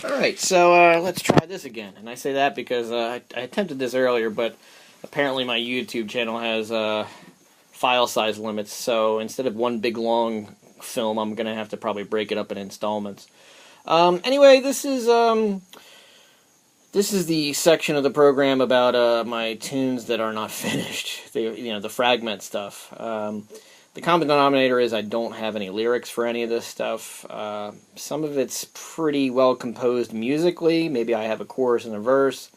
Alright, so let's try this again. And I say that because I attempted this earlier, but apparently my YouTube channel has file size limits, so instead of one big long film, I'm going to have to probably break it up in installments. Anyway, this is the section of the program about my tunes that are not finished, the fragment stuff. The common denominator is I don't have any lyrics for any of this stuff. Some of it's pretty well composed musically. Maybe I have a chorus and a verse,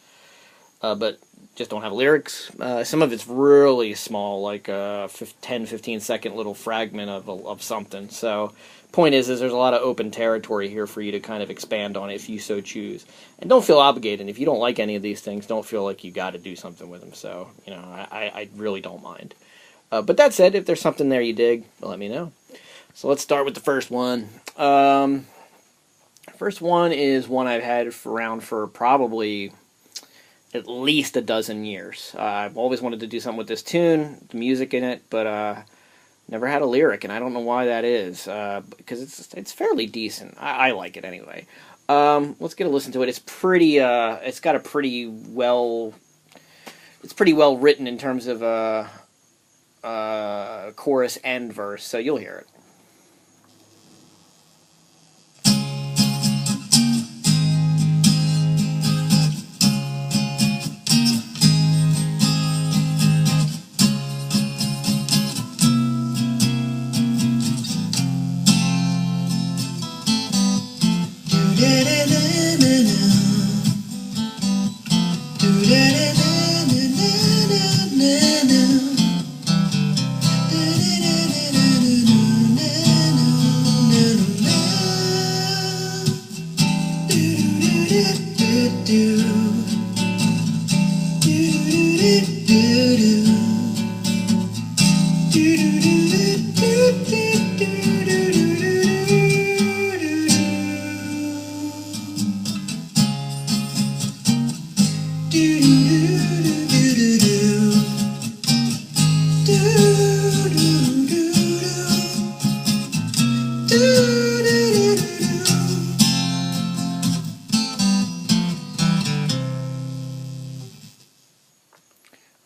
but just don't have lyrics. Some of it's really small, like a 10-15 second little fragment of something. So point is there's a lot of open territory here for you to kind of expand on if you so choose. And don't feel obligated. If you don't like any of these things, don't feel like you got to do something with them. So, I really don't mind. But that said, if there's something there you dig, let me know. So let's start with the first one. First one is one I've had around for probably at least a dozen years. I've always wanted to do something with this tune, the music in it, but never had a lyric, and I don't know why that is, because it's fairly decent. I like it anyway. Let's get a listen to it. It's pretty. It's got a pretty well. It's pretty well written in terms of chorus and verse, so you'll hear it.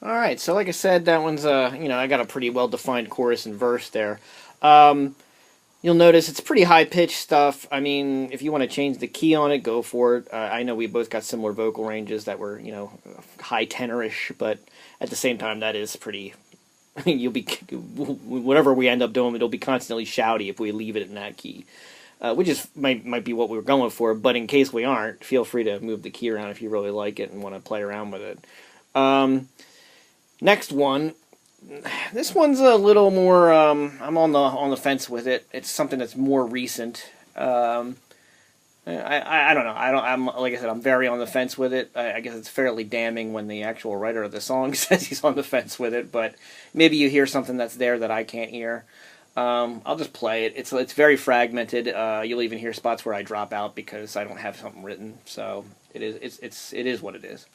Alright, so like I said, that one's, I got a pretty well-defined chorus and verse there. You'll notice it's pretty high-pitched stuff. I mean, if you want to change the key on it, go for it. I know we both got similar vocal ranges that were, high tenorish, but at the same time, that is pretty... You'll be... Whatever we end up doing, it'll be constantly shouty if we leave it in that key. Which is might be what we were going for, but in case we aren't, feel free to move the key around if you really like it and want to play around with it. Next one, this one's a little more, I'm on the fence with it. It's something that's more recent. I don't know. Like I said, I'm very on the fence with it. I guess it's fairly damning when the actual writer of the song says he's on the fence with it, but maybe you hear something that's there that I can't hear. I'll just play it. It's very fragmented. You'll even hear spots where I drop out because I don't have something written. So it is what it is.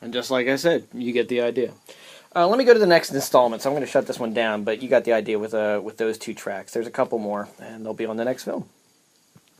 And just like I said, you get the idea. Let me go to the next installment. So I'm going to shut this one down, but you got the idea with those two tracks. There's a couple more, and they'll be on the next film.